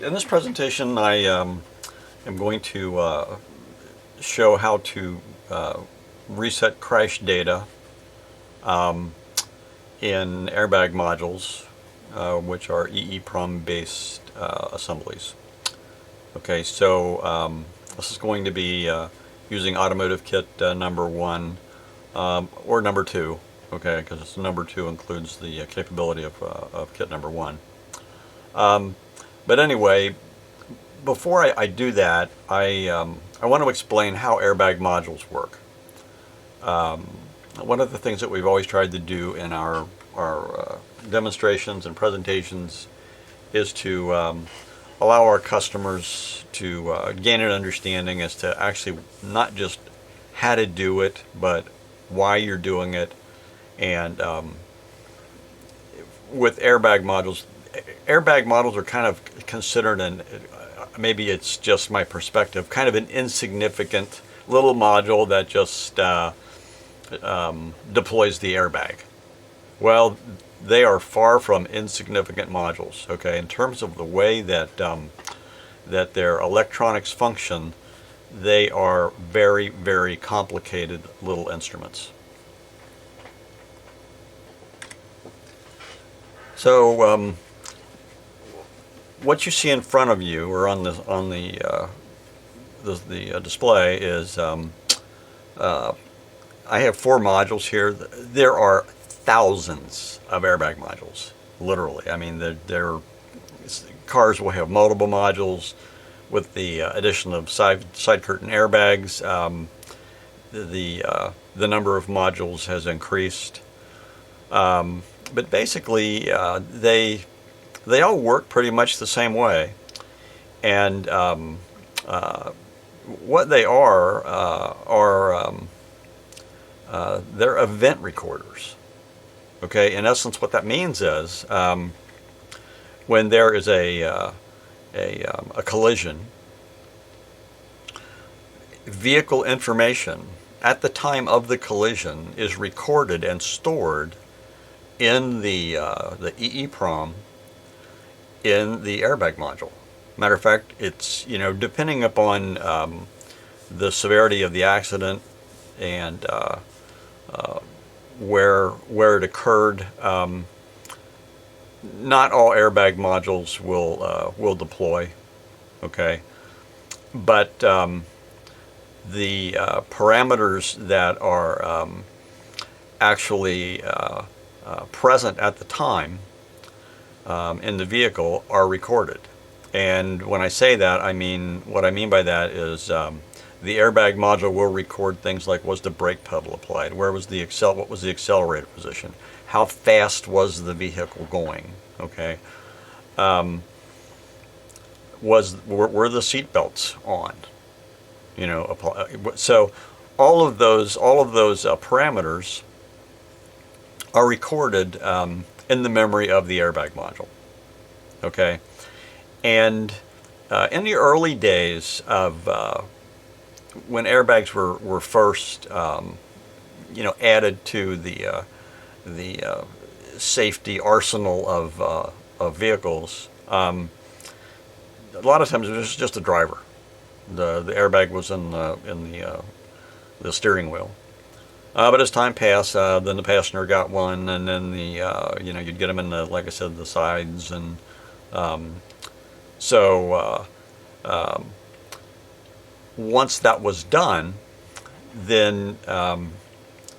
Alright, in this presentation I am going to show how to reset crash data in airbag modules, which are eeprom based assemblies. Okay, so this is going to be using Automotive Kit number 1 or number 2, okay, because number 2 includes the capability of kit number 1. But anyway, before I do that, I want to explain how airbag modules work. One of the things that we've always tried to do in our demonstrations and presentations is to allow our customers to gain an understanding as to actually not just how to do it, but why you're doing it. And with airbag modules are kind of considered an, maybe it's just my perspective, kind of an insignificant little module that just deploys the airbag. Well, they are far from insignificant modules, okay, in terms of the way that that their electronics function. They are very, very complicated little instruments. So what you see in front of you, or on the display, is I have 4 modules here. There are thousands of airbag modules, literally. I mean, cars will have multiple modules. With the addition of side curtain airbags, the number of modules has increased. But basically, they all work pretty much the same way. And what they are they're event recorders. Okay, in essence, what that means is when there is a collision, vehicle information at the time of the collision is recorded and stored in the eeprom in the airbag module. Matter of fact, it's, depending upon the severity of the accident and where it occurred. Not all airbag modules will deploy, okay, but the parameters that are actually present at the time in the vehicle are recorded. And when I say that, what I mean by that is the airbag module will record things like, was the brake pedal applied, what was the accelerator position, how fast was the vehicle going, okay, were the seat belts on, so all of those parameters are recorded in the memory of the airbag module, okay. And in the early days of when airbags were first added to the safety arsenal of vehicles, a lot of times it was just a driver. The airbag was in the steering wheel. But as time passed, then the passenger got one, and then you'd get them in the, like I said, the sides, and once that was done, then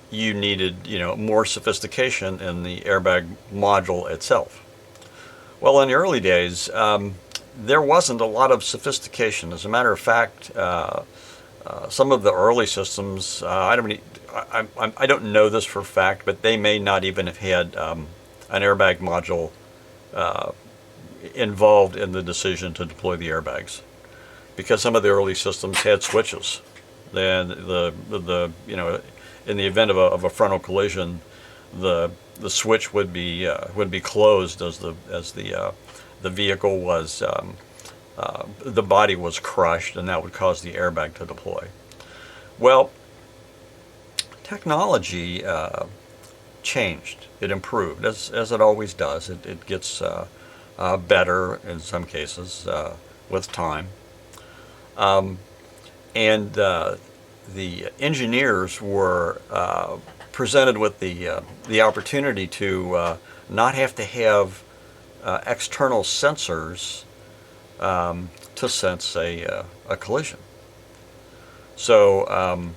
you needed more sophistication in the airbag module itself. Well, in the early days, there wasn't a lot of sophistication. As a matter of fact, some of the early systems, I don't know this for a fact, but they may not even have had an airbag module involved in the decision to deploy the airbags, because some of the early systems had switches. Then in the event of a frontal collision, the switch would be closed as the vehicle was the body was crushed, and that would cause the airbag to deploy. Well, technology changed. It improved, as it always does. It gets better in some cases with time. And the engineers were presented with the opportunity to not have to have external sensors to sense a collision. So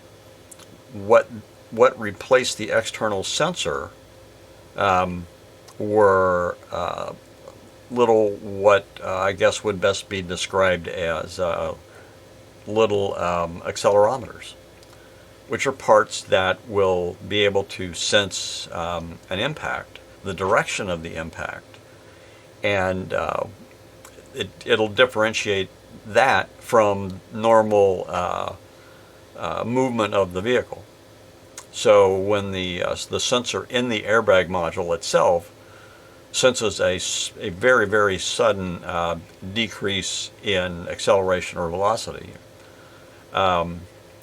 what replaced the external sensor were little what I guess would best be described as little accelerometers, which are parts that will be able to sense an impact, the direction of the impact, and it'll differentiate that from normal movement of the vehicle. So when the sensor in the airbag module itself senses a very, very sudden decrease in acceleration or velocity,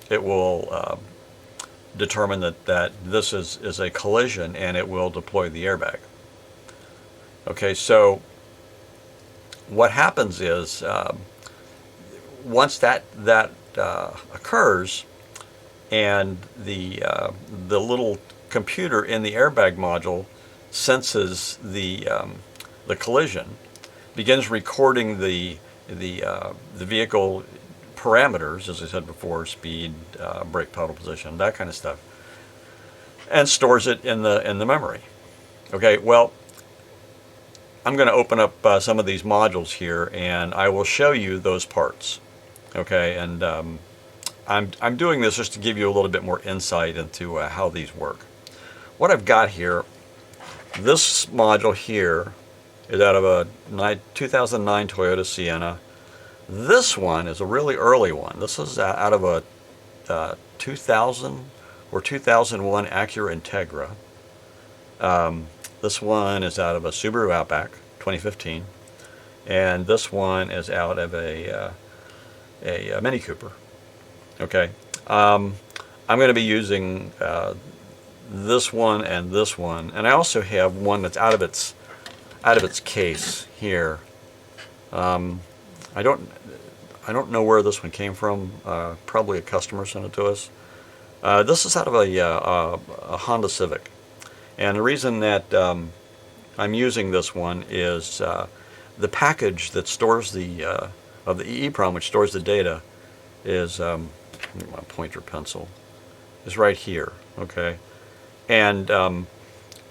it will determine that this is a collision, and it will deploy the airbag. Okay, so what happens is once that occurs, and the little computer in the airbag module senses the collision, begins recording the vehicle parameters, as I said before, speed, brake pedal position, that kind of stuff, and stores it in the memory. Okay, well, I'm going to open up some of these modules here, and I will show you those parts. Okay, and I'm doing this just to give you a little bit more insight into how these work. What I've got here, this module here is out of a 2009 Toyota Sienna. This one is a really early one. This is out of a 2000 or 2001 Acura Integra. This one is out of a Subaru Outback 2015, and this one is out of a Mini Cooper. Okay, I'm going to be using this one, and I also have one that's out of its case here. I don't know where this one came from. Probably a customer sent it to us. This is out of a Honda Civic, and the reason that I'm using this one is the package that stores the of the eeprom, which stores the data, is my pointer pencil is right here. Okay, and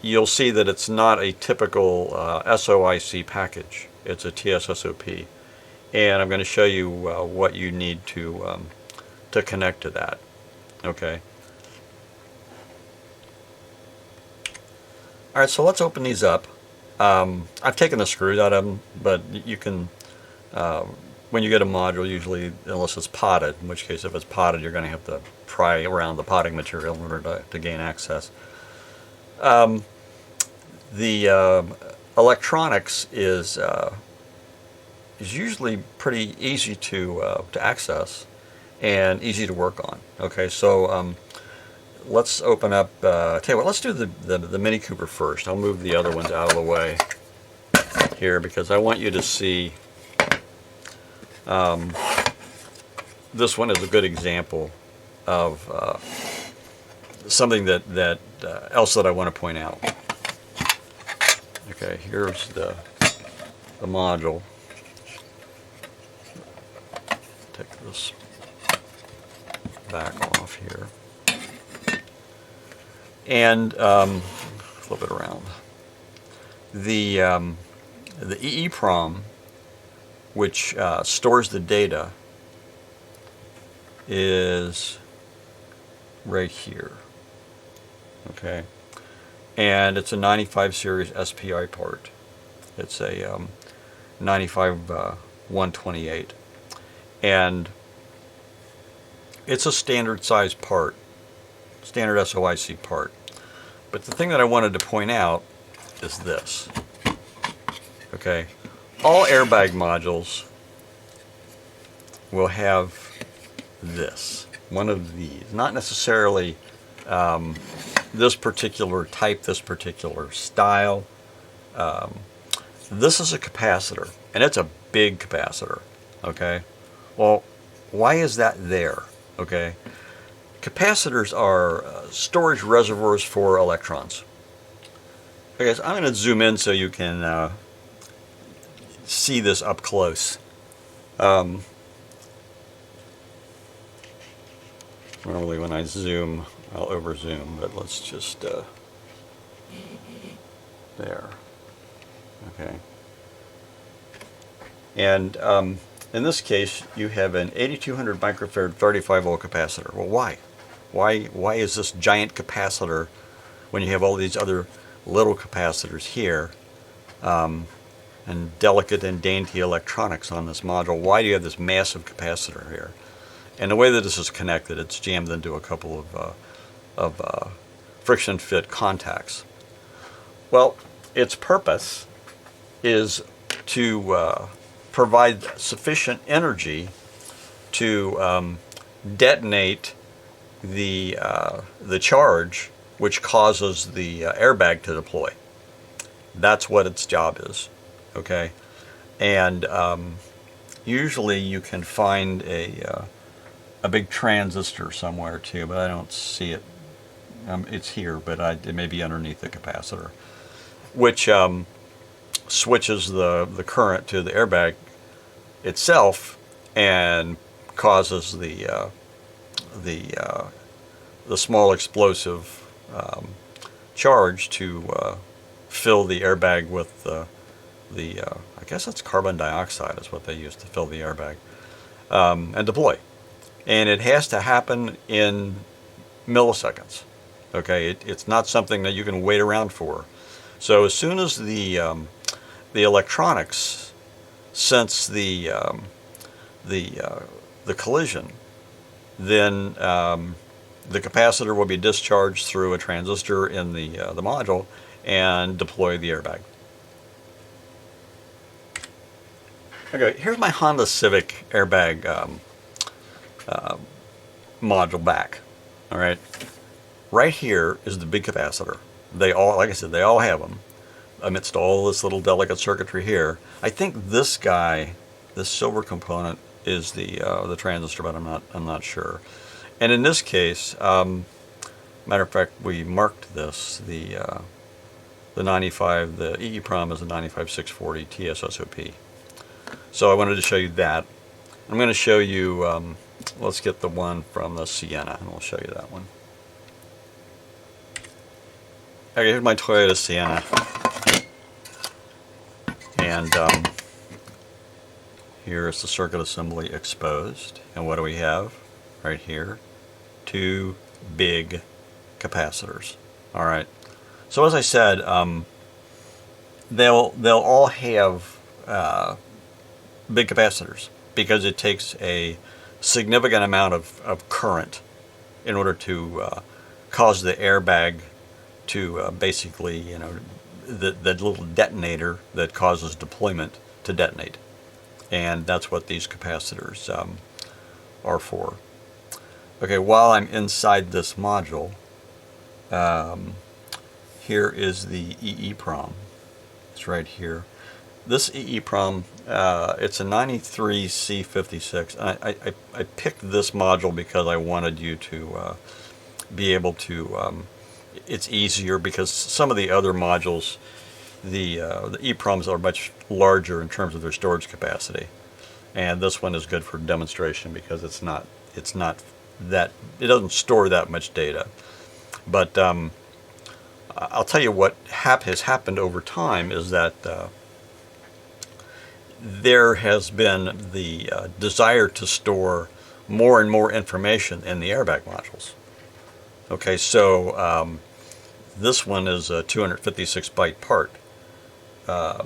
you'll see that it's not a typical SOIC package. It's a TSSOP, and I'm going to show you what you need to connect to that. Okay. All right, so let's open these up. I've taken the screws out of them, but you can, when you get a module, usually, unless it's potted, in which case if it's potted, you're going to have to pry around the potting material in order to gain access. The electronics is usually pretty easy to access and easy to work on. Okay, so let's open up. Tell you what, let's do the Mini Cooper first. I'll move the other ones out of the way here because I want you to see. This one is a good example of something that else that I want to point out. Okay, here's the module. Take this back off here. And flip it around. The eeprom, which stores the data, is right here. Okay, and it's a 95 series SPI part. It's a 95 128, and it's a standard size part, standard SOIC part. But the thing that I wanted to point out is this. Okay, all airbag modules will have this, one of these. Not necessarily this particular type, this particular style, This is a capacitor, and it's a big capacitor, okay? Well, why is that there, okay? Capacitors are storage reservoirs for electrons. Okay, so I'm going to zoom in so you can see this up close. Normally when I zoom, I'll over zoom, but let's just, there. Okay. And in this case, you have an 8200 microfarad 35 volt capacitor. Well, why? Why is this giant capacitor when you have all these other little capacitors here and delicate and dainty electronics on this module? Why do you have this massive capacitor here? And the way that this is connected, it's jammed into a couple of friction fit contacts. Well, its purpose is to provide sufficient energy to detonate the charge, which causes the airbag to deploy. That's what its job is, okay? And usually you can find a big transistor somewhere too, but I don't see it. It's here, but it may be underneath the capacitor, which switches the current to the airbag itself and causes the small explosive charge to fill the airbag with I guess it's carbon dioxide is what they use to fill the airbag and deploy. And it has to happen in milliseconds. Okay, it's not something that you can wait around for. So as soon as the electronics sense the collision, then the capacitor will be discharged through a transistor in the module and deploy the airbag. Okay, here's my Honda Civic airbag module back. All right, right here is the big capacitor. They all, like I said, they all have them amidst all this little delicate circuitry here. I think this guy, this silver component, is the transistor, but I'm not sure. And in this case, matter of fact, we marked this the 95, the eeprom is a 95640 TSSOP. So I wanted to show you that. I'm going to show you. Let's get the one from the Sienna, and we'll show you that one. Okay, here's my Toyota Sienna, and here is the circuit assembly exposed. And what do we have right here? Two big capacitors. All right. So as I said, they'll all have big capacitors because it takes a significant amount of current in order to cause the airbag to basically, you know, the little detonator that causes deployment to detonate. And that's what these capacitors are for. Okay, while I'm inside this module, here is the eeprom. It's right here. This eeprom, it's a 93C56. I picked this module because I wanted you to be able to, it's easier because some of the other modules, the eeproms are much larger in terms of their storage capacity. And this one is good for demonstration because it's not that, it doesn't store that much data. But I'll tell you what has happened over time is that there has been the desire to store more and more information in the airbag modules. Okay, so this one is a 256 byte part. The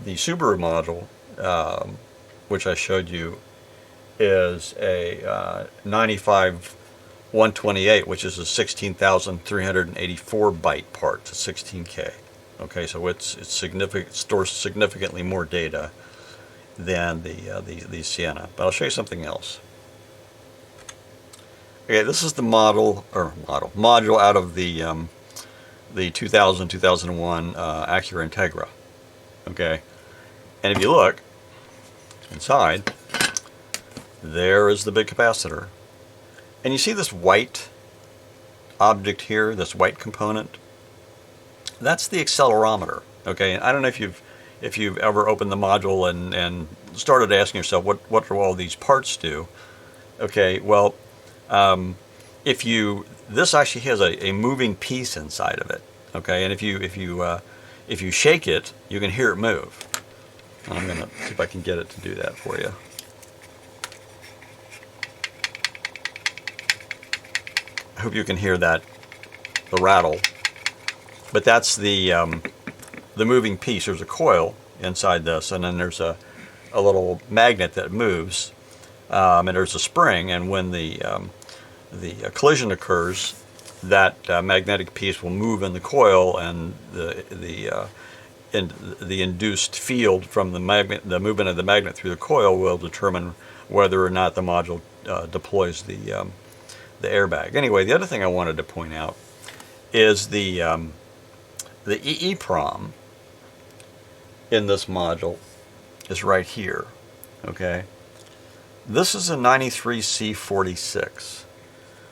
Subaru module, which I showed you, is a 95-128, which is a 16,384 byte part, it's 16K. Okay, so it's significant, stores significantly more data than the Sienna. But I'll show you something else. Okay, this is the module out of the 2000-2001 Acura Integra. Okay, and if you look inside, there is the big capacitor. And you see this white object here, this white component? That's the accelerometer. Okay, and I don't know if you've ever opened the module and started asking yourself what do all these parts do. Okay, well, this actually has a moving piece inside of it. Okay, and if you shake it, you can hear it move. I'm gonna see if I can get it to do that for you. I hope you can hear that, the rattle. But that's the moving piece. There's a coil inside this, and then there's a little magnet that moves, and there's a spring. And when the collision occurs, that magnetic piece will move in the coil, and the induced field from the movement of the magnet through the coil will determine whether or not the module deploys the airbag. Anyway, the other thing I wanted to point out is the eeprom in this module is right here. Okay, this is a 93C46,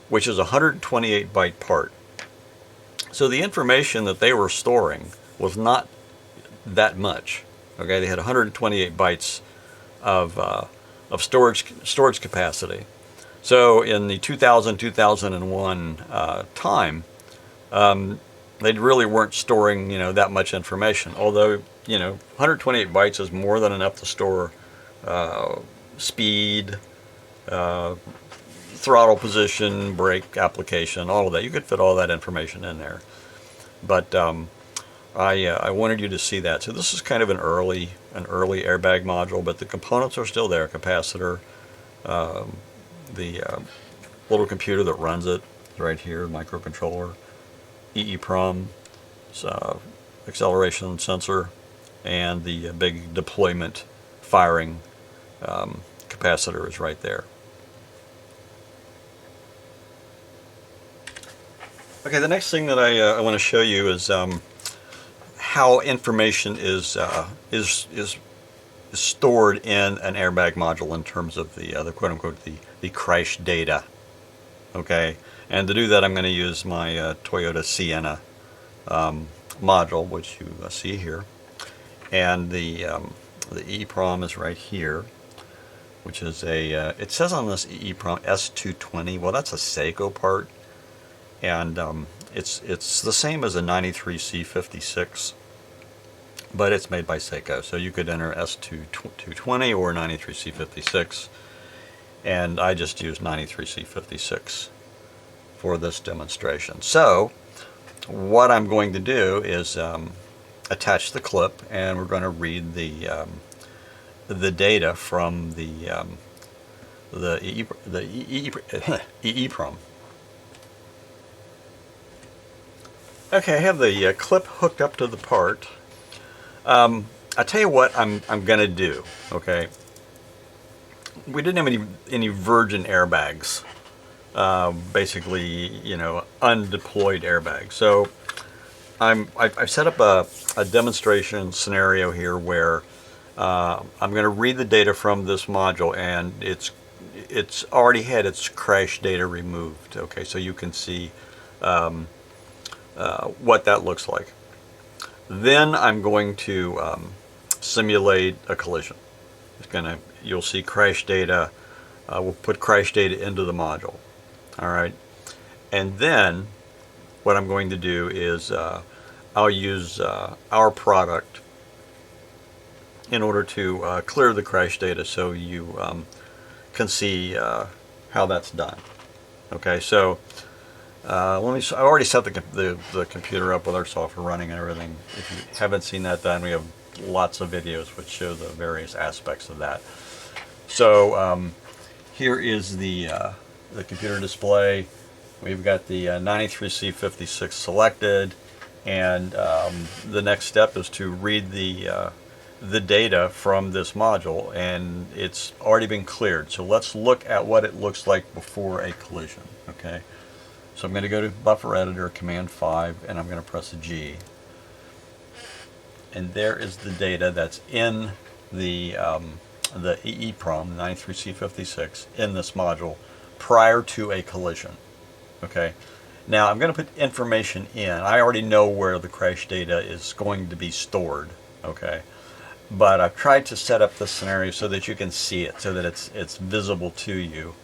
which is a 128 byte part. So the information that they were storing was not that much. Okay, they had 128 bytes of storage capacity. So in the 2000-2001 time, they really weren't storing, that much information. Although, 128 bytes is more than enough to store speed, throttle position, brake application, all of that. You could fit all that information in there. But I wanted you to see that. So this is kind of an early airbag module, but the components are still there. Capacitor, the little computer that runs it is right here, microcontroller, eeprom, acceleration sensor, and the big deployment firing capacitor is right there. Okay, the next thing that I want to show you is how information is stored in an airbag module in terms of the quote-unquote the crash data. Okay, and to do that, I'm going to use my Toyota Sienna module, which you see here, and the eeprom is right here, which is it says on this eeprom S220. Well, that's a Seiko part, and it's the same as a 93C56, but it's made by Seiko. So you could enter S220 or 93C56, and I just used 93C56 for this demonstration. So what I'm going to do is attach the clip, and we're going to read the data from the eeprom. Okay, I have the clip hooked up to the part. I tell you what I'm going to do. Okay, we didn't have any virgin airbags. Basically, undeployed airbags. So I've set up a demonstration scenario here where I'm going to read the data from this module, and it's already had its crash data removed. Okay, so you can see what that looks like. Then I'm going to simulate a collision. You'll see crash data. We'll put crash data into the module. All right, and then what I'm going to do is I'll use our product in order to clear the crash data, so you can see how that's done. Okay, so I already set the computer up with our software running and everything. If you haven't seen that done, we have lots of videos which show the various aspects of that. So here is the computer display. We've got the 93C56 selected, and the next step is to read the data from this module, and it's already been cleared. So let's look at what it looks like before a collision. Okay, so I'm going to go to Buffer Editor, Command 5, and I'm going to press G. and there is the data that's in the eeprom 93C56 in this module prior to a collision. Okay. Now I'm going to put information in. I already know where the crash data is going to be stored. Okay. But I've tried to set up this scenario so that you can see it, so that it's visible to you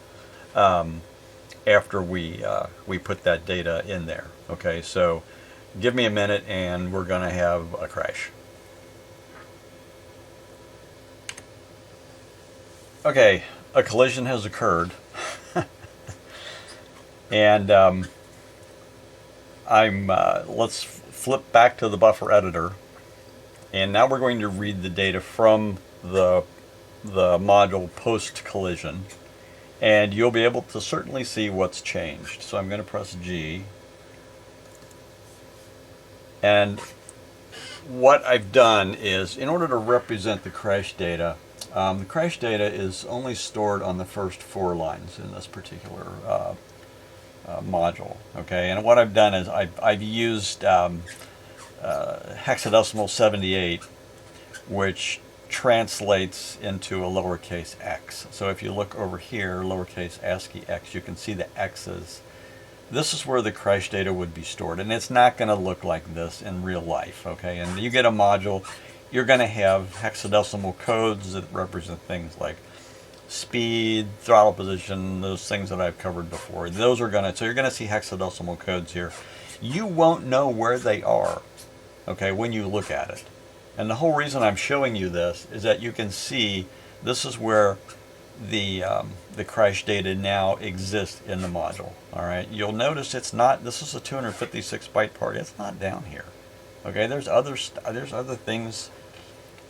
after we put that data in there. Okay, so give me a minute and we're going to have a crash. Okay, a collision has occurred, and let's flip back to the buffer editor. And now we're going to read the data from the module post-collision, and you'll be able to certainly see what's changed. So I'm going to press G, and what I've done is, in order to represent the crash data is only stored on the first 4 lines in this particular module. Okay, and what I've done is I've used hexadecimal 78, which translates into a lowercase x. So if you look over here, lowercase ASCII x, you can see the x's. This is where the crash data would be stored, and it's not going to look like this in real life. Okay, and you get a module, you're going to have hexadecimal codes that represent things like speed, throttle position, those things that I've covered before. Those are so you're going to see hexadecimal codes here. You won't know where they are, okay, when you look at it. And the whole reason I'm showing you this is that you can see this is where the crash data now exists in the module. All right, you'll notice it's not. This is a 256 byte part. It's not down here. Okay, there's other things,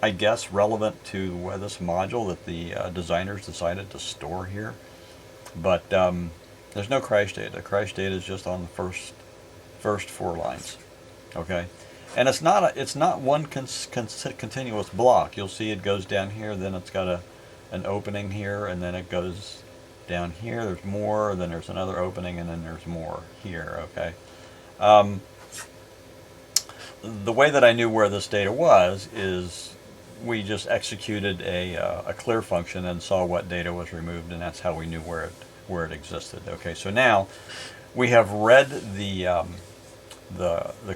I guess, relevant to this module that the designers decided to store here. But there's no crash data. Crash data is just on the first 4 lines. Okay. And it's not one continuous block. You'll see it goes down here, then it's got an opening here, and then it goes down here. There's more, then there's another opening, and then there's more here. Okay. The way that I knew where this data was is we just executed a clear function and saw what data was removed, and that's how we knew where it existed. Okay. So now we have read the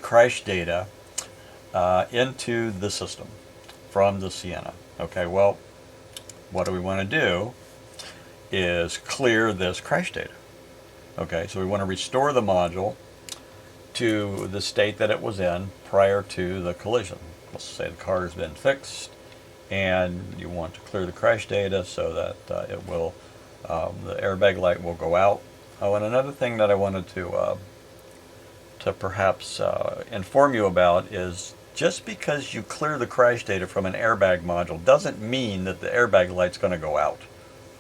crash data into the system from the Sienna. Okay, well, what do we want to do is clear this crash data. Okay, so we want to restore the module to the state that it was in prior to the collision. Let's say the car has been fixed, and you want to clear the crash data so that it will, the airbag light will go out. Oh, and another thing that I wanted to perhaps inform you about is, just because you clear the crash data from an airbag module doesn't mean that the airbag light's going to go out.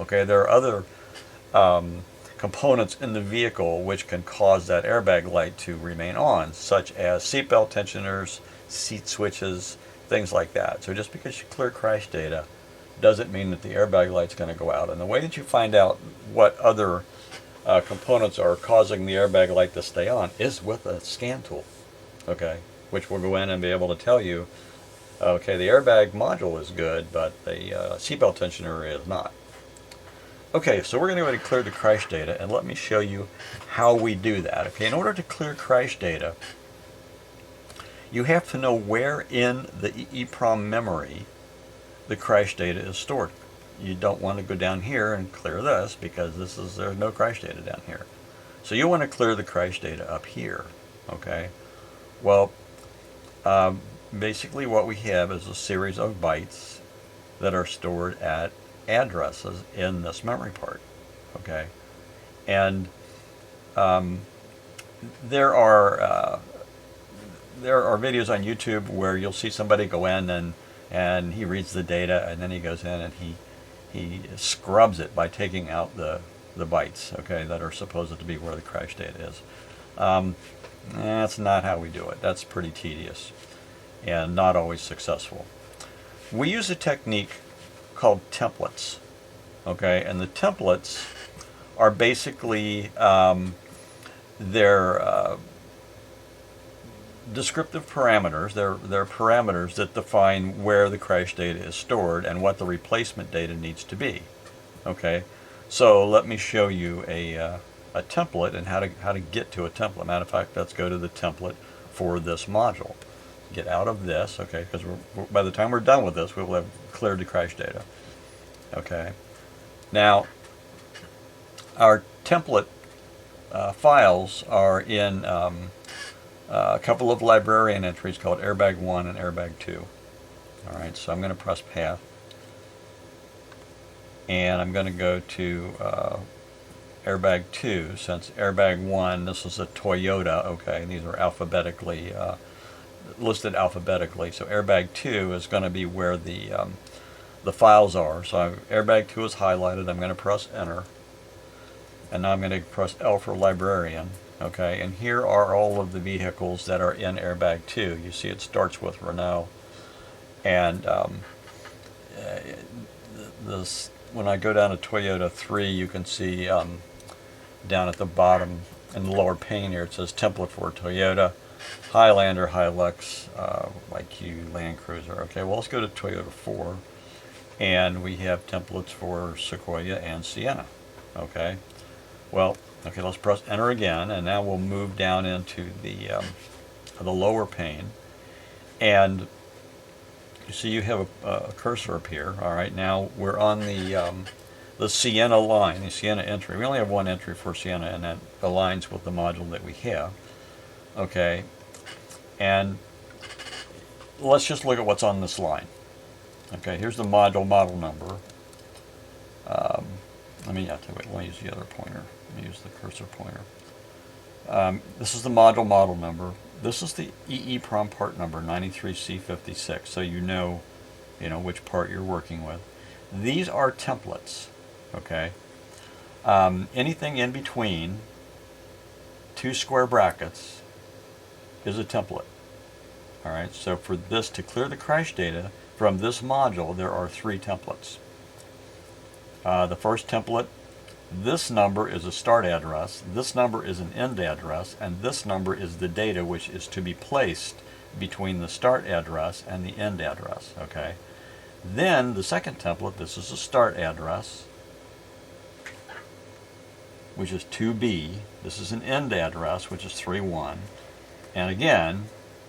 Okay, there are other components in the vehicle which can cause that airbag light to remain on, such as seatbelt tensioners, seat switches, things like that. So just because you clear crash data doesn't mean that the airbag light's going to go out. And the way that you find out what other components are causing the airbag light to stay on is with a scan tool, okay, which will go in and be able to tell you, okay, the airbag module is good, but the seatbelt tensioner is not. Okay, so we're going to go ahead and clear the crash data, and let me show you how we do that. Okay, in order to clear crash data, you have to know where in the eeprom memory the crash data is stored. You don't want to go down here and clear this, because there's no crash data down here. So you want to clear the crash data up here. Okay. Well, basically what we have is a series of bytes that are stored at addresses in this memory part. Okay. And there are videos on YouTube where you'll see somebody go in and he reads the data, and then he goes in and he scrubs it by taking out the bytes, okay, that are supposed to be where the crash data is. That's not how we do it. That's pretty tedious and not always successful. We use a technique called templates, okay, and the templates are descriptive parameters. They're parameters that define where the crash data is stored and what the replacement data needs to be. Okay, so let me show you a template and how to get to a template. Matter of fact, let's go to the template for this module. Get out of this, okay, because by the time we're done with this, we will have cleared the crash data. Okay, now our template files are in a couple of librarian entries called Airbag 1 and Airbag 2. All right, so I'm going to press Path, and I'm going to go to Airbag 2, since Airbag 1, this is a Toyota, okay, these are alphabetically listed alphabetically. So Airbag 2 is going to be where the files are. So Airbag 2 is highlighted. I'm going to press Enter, and now I'm going to press L for Librarian. Okay, and here are all of the vehicles that are in Airbag 2. You see it starts with Renault, and when I go down to Toyota 3, you can see down at the bottom in the lower pane here it says template for Toyota, Highlander, Hilux, IQ, Land Cruiser. Okay, well, let's go to Toyota 4, and we have templates for Sequoia and Sienna. Okay, well, okay, let's press Enter again, and now we'll move down into the lower pane, and you see you have a cursor up here. All right, now we're on the Sienna line, the Sienna entry. We only have one entry for Sienna, and that aligns with the module that we have. Okay, and let's just look at what's on this line. Okay, here's the model number. Let me use the other pointer. Let me use the cursor pointer. This is the model number. This is the eeprom part number 93C56, so you know which part you're working with. These are templates. Okay, anything in between two square brackets is a template. All right, so for this to clear the crash data from this module, there are 3 templates. The first template, this number is a start address, this number is an end address, and this number is the data which is to be placed between the start address and the end address. Okay, then the second template, this is a start address, which is 2B. This is an end address, which is 3.1. And again,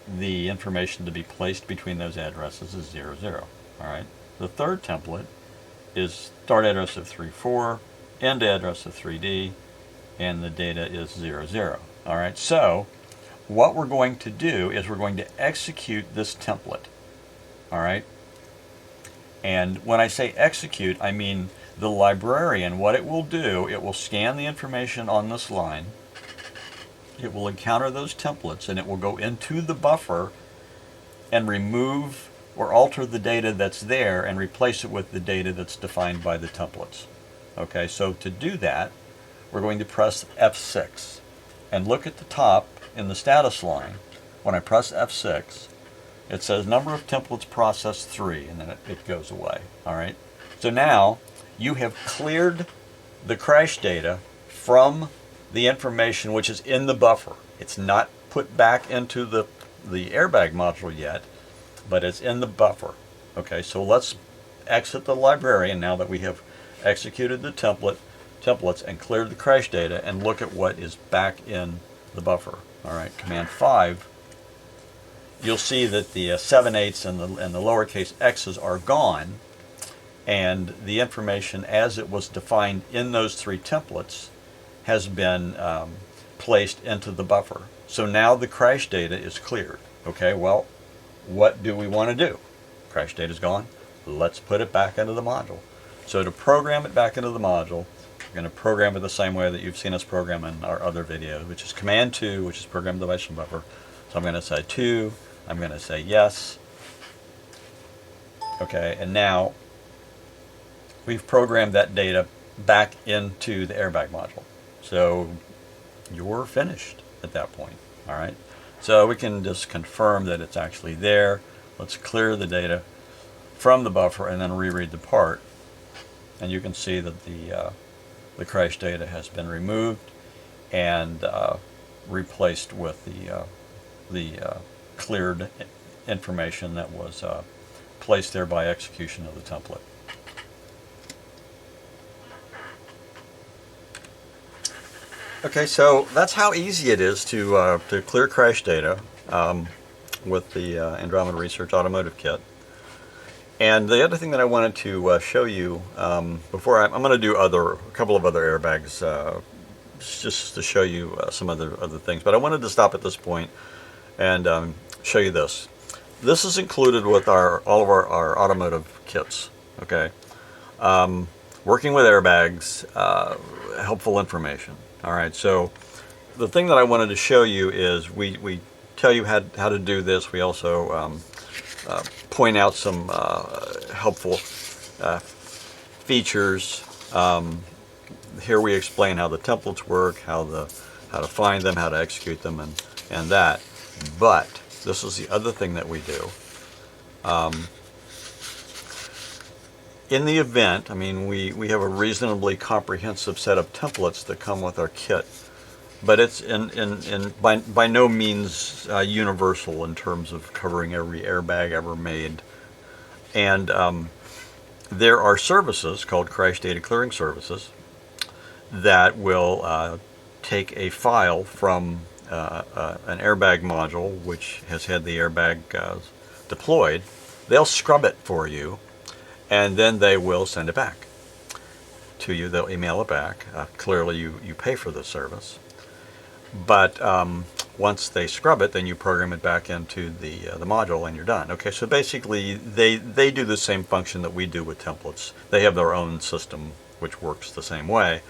the information to be placed between those addresses is 0.0. All right. The third template is start address of 3.4, end address of 3D, and the data is 0.0. All right. So what we're going to do is we're going to execute this template. All right. And when I say execute, I mean the librarian, what it will do, it will scan the information on this line, it will encounter those templates, and it will go into the buffer and remove or alter the data that's there and replace it with the data that's defined by the templates. Okay, so to do that, we're going to press F6. And look at the top in the status line. When I press F6, it says number of templates processed 3, and then it goes away. All right, so now you have cleared the crash data from the information which is in the buffer. It's not put back into the Airbag module yet, but it's in the buffer. Okay, so let's exit the librarian now that we have executed the templates and cleared the crash data, and look at what is back in the buffer. All right, Command 5. You'll see that the 7/8 and the lowercase x's are gone, and the information as it was defined in those 3 templates has been placed into the buffer. So now the crash data is cleared. Okay, well, what do we want to do? Crash data is gone. Let's put it back into the module. So to program it back into the module, we're going to program it the same way that you've seen us program in our other videos, which is Command 2, which is program device from buffer. So I'm going to say 2, I'm going to say yes. Okay, and now we've programmed that data back into the Airbag module. So you're finished at that point. All right, so we can just confirm that it's actually there. Let's clear the data from the buffer and then reread the part, and you can see that the crash data has been removed and replaced with the cleared information that was placed there by execution of the template. Okay, so that's how easy it is to clear crash data with the Andromeda Research Automotive Kit. And the other thing that I wanted to show you before I'm going to do a couple of other airbags just to show you some other things. But I wanted to stop at this point and show you this. This is included with all of our automotive kits. Okay, working with airbags, helpful information. All right, so the thing that I wanted to show you is we tell you how to do this. We also point out some helpful features. Here we explain how the templates work, how to find them, how to execute them, and that. But this is the other thing that we do. In the event, I mean, we have a reasonably comprehensive set of templates that come with our kit, but it's by no means universal in terms of covering every airbag ever made. And there are services called crash data clearing services that will take a file from an airbag module which has had the airbag deployed. They'll scrub it for you, and then they will send it back to you. They'll email it back. Clearly you pay for the service. But once they scrub it, then you program it back into the module and you're done. Okay, so basically they do the same function that we do with templates. They have their own system which works the same way.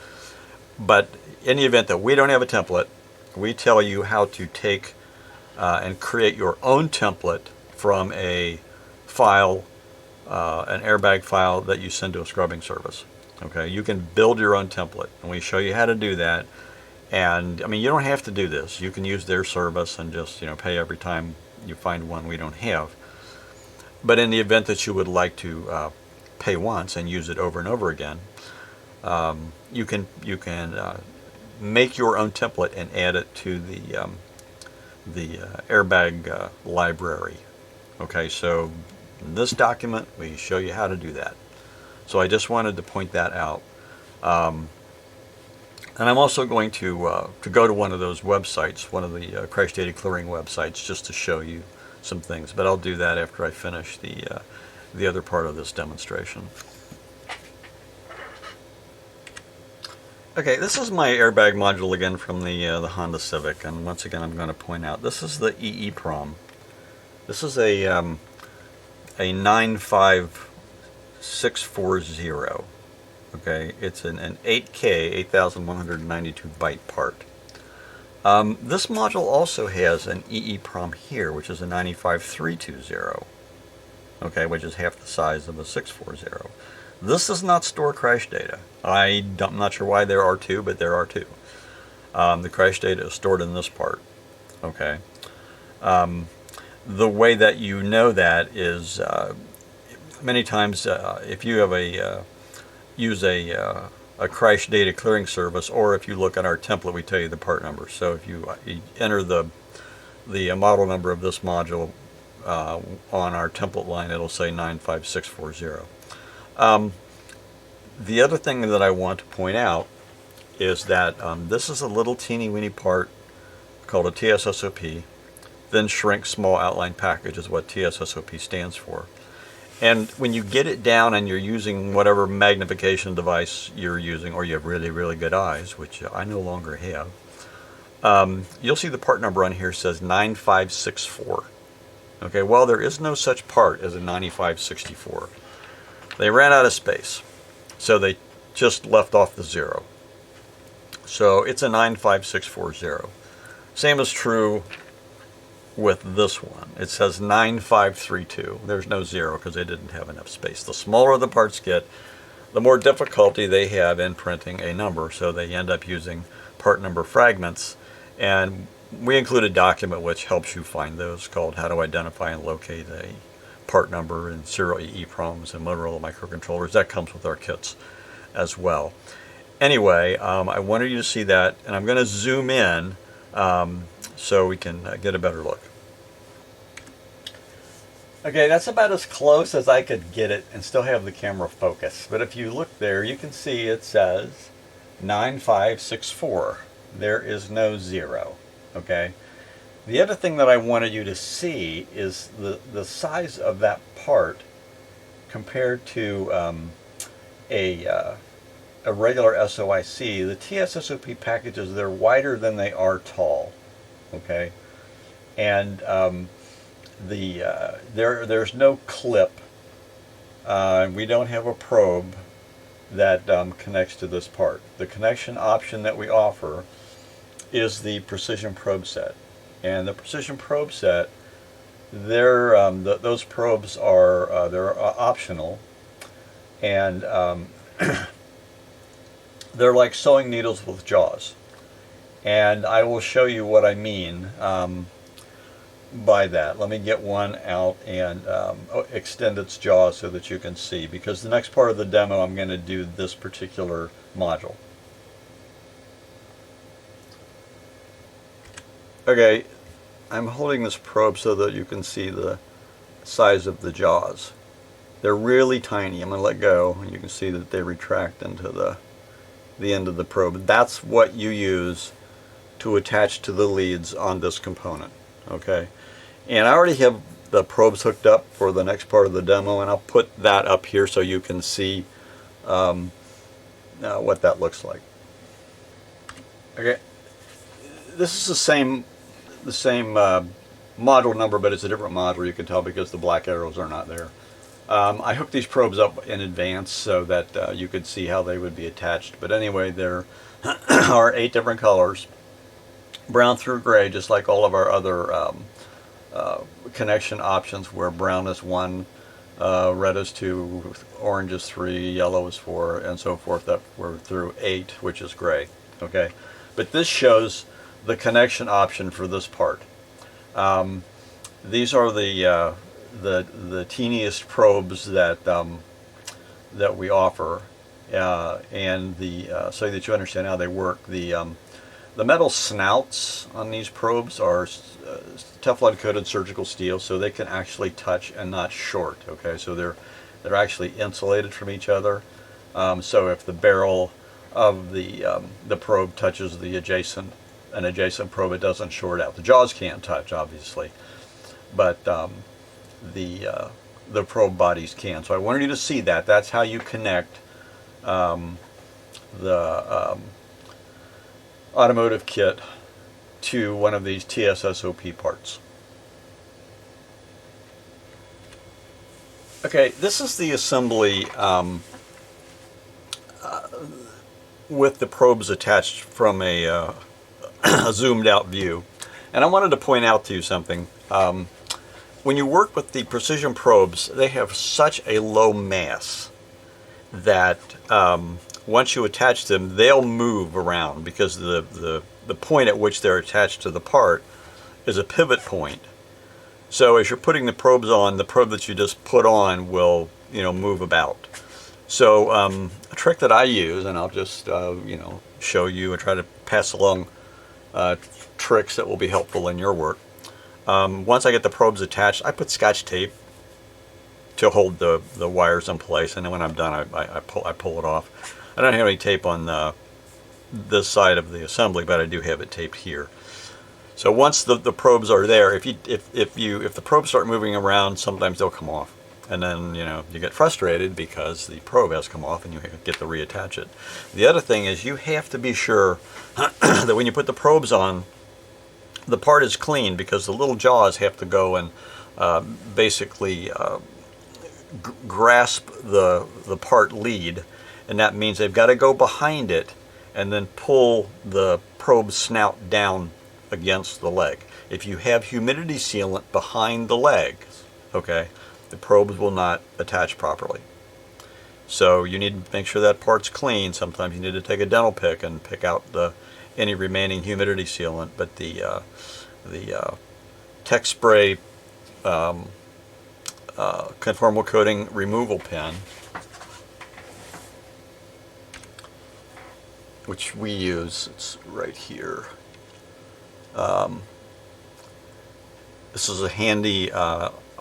But in the event that we don't have a template, we tell you how to take and create your own template from a file, an airbag file that you send to a scrubbing service. Okay, you can build your own template, and we show you how to do that. And I mean, you don't have to do this. You can use their service and just pay every time you find one we don't have. But in the event that you would like to pay once and use it over and over again, you can make your own template and add it to the airbag library. Okay, so in this document we show you how to do that. So I just wanted to point that out. And I'm also going to go to one of those websites, one of the crash data clearing websites, just to show you some things. But I'll do that after I finish the other part of this demonstration. Okay, this is my airbag module again from the Honda Civic, and once again I'm going to point out this is the eeprom. This is a 95640. Okay, it's an 8K 8192 byte part. This module also has an eeprom here, which is a 95320. Okay, which is half the size of a 640. This does not store crash data. I'm not sure why there are two, but there are two. The crash data is stored in this part. Okay. The way that you know that is many times if you have use a crash data clearing service, or if you look at our template, we tell you the part number. So if you enter the model number of this module on our template line, it'll say 95640. The other thing that I want to point out is that this is a little teeny weeny part called a TSSOP, then shrink small outline package is what TSSOP stands for. And when you get it down and you're using whatever magnification device you're using, or you have really, really good eyes, which I no longer have, you'll see the part number on here says 9564. Okay, well, there is no such part as a 9564. They ran out of space, so they just left off the 0. So it's a 95640. Same is true with this one. It says 9532. There's no 0 because they didn't have enough space. The smaller the parts get, the more difficulty they have in printing a number, so they end up using part number fragments. And we include a document which helps you find those, called How to Identify and Locate a Part Number and Serial EEPROMs and Motorola microcontrollers. That comes with our kits as well. Anyway, I wanted you to see that, and I'm going to zoom in so we can get a better look. Okay, that's about as close as I could get it and still have the camera focus. But if you look there, you can see it says 9564. There is no 0. Okay. The other thing that I wanted you to see is the size of that part compared to a regular SOIC. The TSSOP packages, they're wider than they are tall. Okay. And there's no clip. We don't have a probe that connects to this part. The connection option that we offer is the precision probe set. And the precision probe set, those probes are they're optional, and they're like sewing needles with jaws. And I will show you what I mean by that. Let me get one out and extend its jaws so that you can see, because the next part of the demo I'm going to do this particular module. Okay, I'm holding this probe so that you can see the size of the jaws. They're really tiny. I'm going to let go and you can see that they retract into the end of the probe. That's what you use to attach to the leads on this component. Okay, and I already have the probes hooked up for the next part of the demo, and I'll put that up here so you can see what that looks like. Okay, this is the same module number, but it's a different module. You can tell because the black arrows are not there. I hooked these probes up in advance so that you could see how they would be attached. But anyway, there are 8 different colors, brown through gray, just like all of our other connection options, where brown is 1, red is 2, orange is 3, yellow is 4, and so forth, that we're through 8, which is gray. Okay, but this shows the connection option for this part. These are the teeniest probes that that we offer, and so that you understand how they work. The metal snouts on these probes are Teflon coated surgical steel, so they can actually touch and not short. Okay, so they're actually insulated from each other. So if the barrel of the probe touches an adjacent probe, it doesn't short out. The jaws can't touch, obviously, but the probe bodies can. So I wanted you to see that. That's how you connect the automotive kit to one of these TSSOP parts. Okay, this is the assembly with the probes attached from a zoomed out view. And I wanted to point out to you something. When you work with the precision probes, they have such a low mass that once you attach them, they'll move around, because the point at which they're attached to the part is a pivot point. So as you're putting the probes on, the probe that you just put on will, move about. So a trick that I use, and I'll just show you and try to pass along tricks that will be helpful in your work. Once I get the probes attached, I put Scotch tape to hold the wires in place, and then when I'm done, I pull it off. I don't have any tape on this side of the assembly, but I do have it taped here. So once the probes are there, if the probes start moving around, sometimes they'll come off, and then you get frustrated because the probe has come off and you get to reattach it. The other thing is you have to be sure that when you put the probes on, the part is clean, because the little jaws have to go and basically grasp the part lead, and that means they've got to go behind it and then pull the probe snout down against the leg. If you have humidity sealant behind the leg, okay, the probes will not attach properly. So you need to make sure that part's clean. Sometimes you need to take a dental pick and pick out any remaining humidity sealant, but the Tech Spray conformal coating removal pen, which we use, it's right here. This is a handy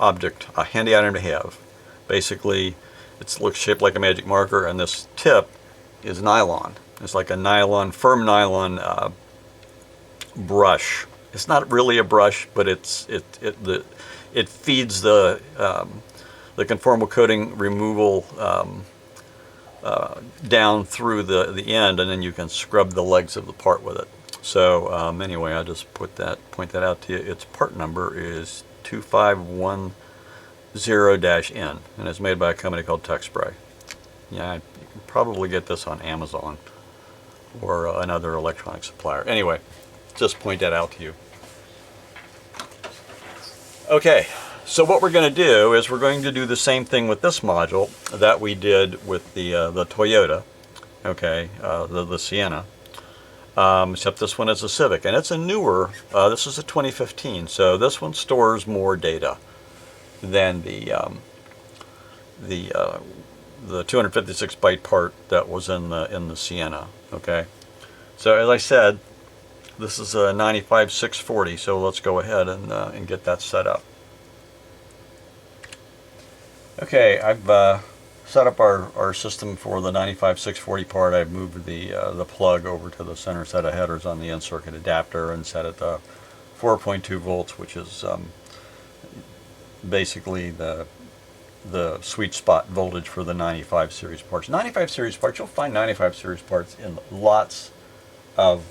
object, a handy item to have. Basically, it looks shaped like a magic marker, and this tip is nylon. It's like a nylon, firm nylon brush. It's not really a brush, but it feeds the conformal coating removal down through the end, and then you can scrub the legs of the part with it. So anyway, I just point that out to you. Its part number is 2510-N, and it's made by a company called Tech Spray. Yeah, you can probably get this on Amazon or another electronic supplier. Anyway, just point that out to you. Okay, so what we're going to do is we're going to do the same thing with this module that we did with the Toyota, okay, the Sienna, except this one is a Civic, and it's a newer. This is a 2015, so this one stores more data than the 256 byte part that was in the Sienna. Okay, so as I said, this is a 95640, so let's go ahead and get that set up. Okay, I've set up our system for the 95640 part. I've moved the plug over to the center set of headers on the in-circuit adapter and set it to 4.2 volts, which is basically the sweet spot voltage for the 95 series parts. 95 series parts, you'll find 95 series parts in lots of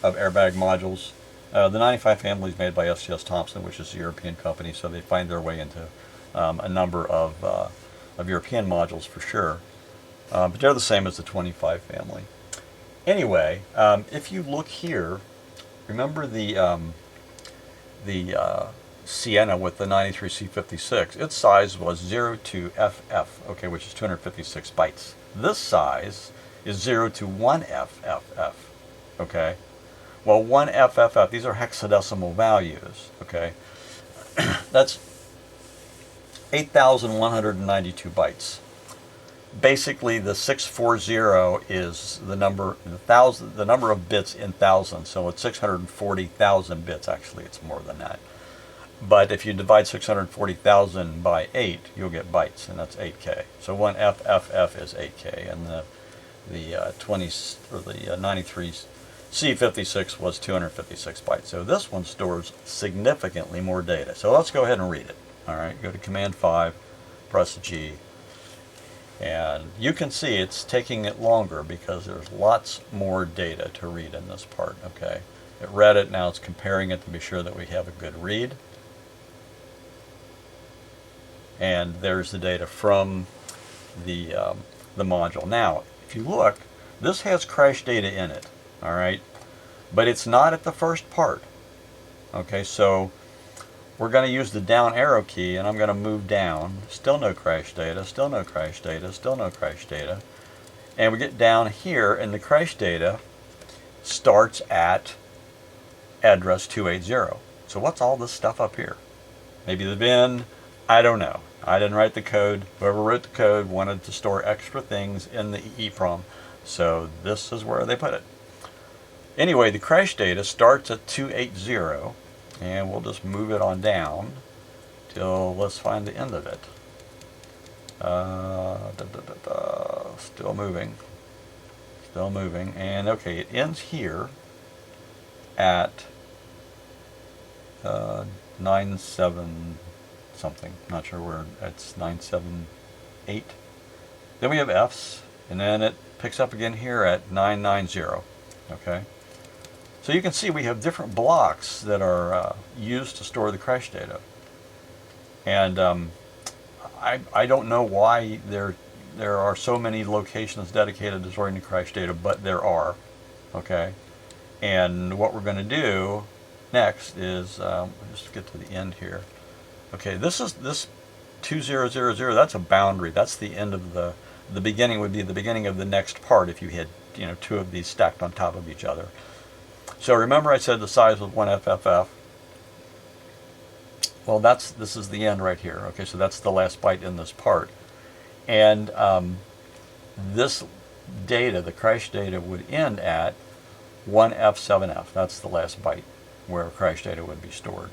airbag modules. The 95 family is made by STS Thompson, which is a European company, so they find their way into a number of European modules for sure. But they're the same as the 25 family. Anyway, if you look here, remember the Sienna with the 93C56, its size was 0 to FF, okay, which is 256 bytes. This size is 0 to 1FFF, okay? Well, 1FFF, these are hexadecimal values, okay? That's 8,192 bytes. Basically, the 640 is the number of bits in thousands, so it's 640,000 bits. Actually, it's more than that. But if you divide 640,000 by 8, you'll get bytes, and that's 8K. So 1FFF is 8K, and the 93C56 was 256 bytes. So this one stores significantly more data. So let's go ahead and read it. All right, go to Command 5, press G, and you can see it's taking it longer because there's lots more data to read in this part. Okay, it read it, now it's comparing it to be sure that we have a good read. And there's the data from the module. Now, if you look, this has crash data in it, all right, but it's not at the first part. Okay, so we're going to use the down arrow key, and I'm going to move down. Still no crash data, still no crash data, still no crash data. And we get down here, and the crash data starts at address 280. So what's all this stuff up here? Maybe the bin, I don't know. I didn't write the code. Whoever wrote the code wanted to store extra things in the eeprom, so this is where they put it. Anyway, the crash data starts at 280, and we'll just move it on down till let's find the end of it. Still moving, and okay, it ends here at 97 something, not sure where, it's 978. Then we have F's, and then it picks up again here at 990. Okay, so you can see we have different blocks that are used to store the crash data, and I don't know why there are so many locations dedicated to storing the crash data, but there are. Okay, and what we're going to do next is just get to the end here. Okay, this 2000, that's a boundary. That's the end of the beginning would be the beginning of the next part if you had, you know, two of these stacked on top of each other. So remember I said the size was 1FFF. Well, this is the end right here. Okay, so that's the last byte in this part. And this data, the crash data, would end at 1F7F. That's the last byte where crash data would be stored.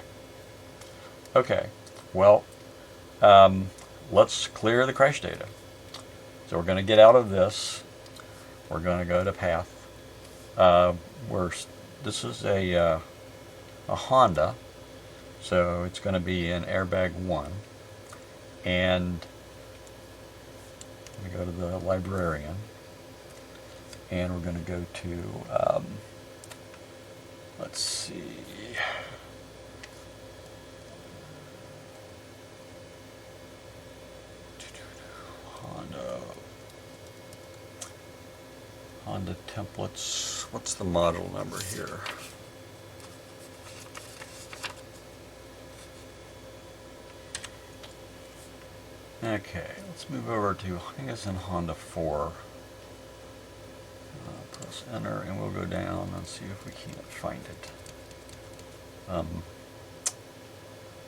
Okay, Well, let's clear the crash data. So we're going to get out of this. We're going to go to path. This is a Honda, so it's going to be an Airbag 1. And we go to the librarian, and we're going to go to, let's see, Honda templates. What's the model number here? Okay, let's move over to, I think it's in Honda 4. Press enter and we'll go down and see if we can't find it.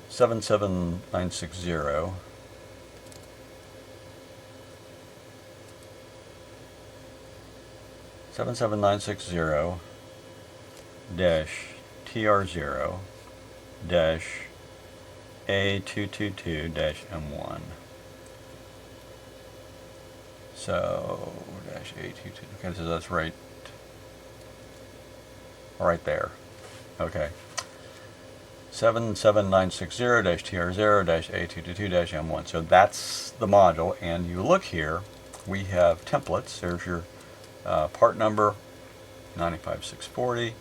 77960. 77960 TR0 A222 M1. So A22. Okay, so that's right there. Okay. 77960 TR0 A222 M1. So that's the module, and you look here, we have templates. There's your part number 95640.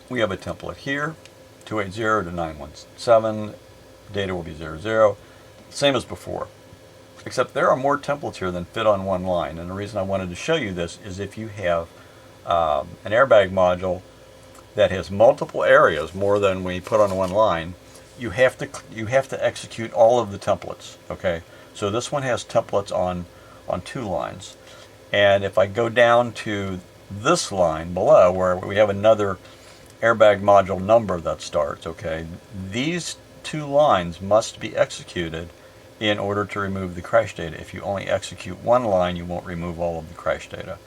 We have a template here, 280 to 917. Data will be 00. Same as before, except there are more templates here than fit on one line. And the reason I wanted to show you this is if you have an airbag module that has multiple areas, more than we put on one line, you have to execute all of the templates. Okay, so this one has templates on 2 lines. And if I go down to this line below where we have another airbag module number that starts, okay, these 2 lines must be executed in order to remove the crash data. If you only execute one line, you won't remove all of the crash data.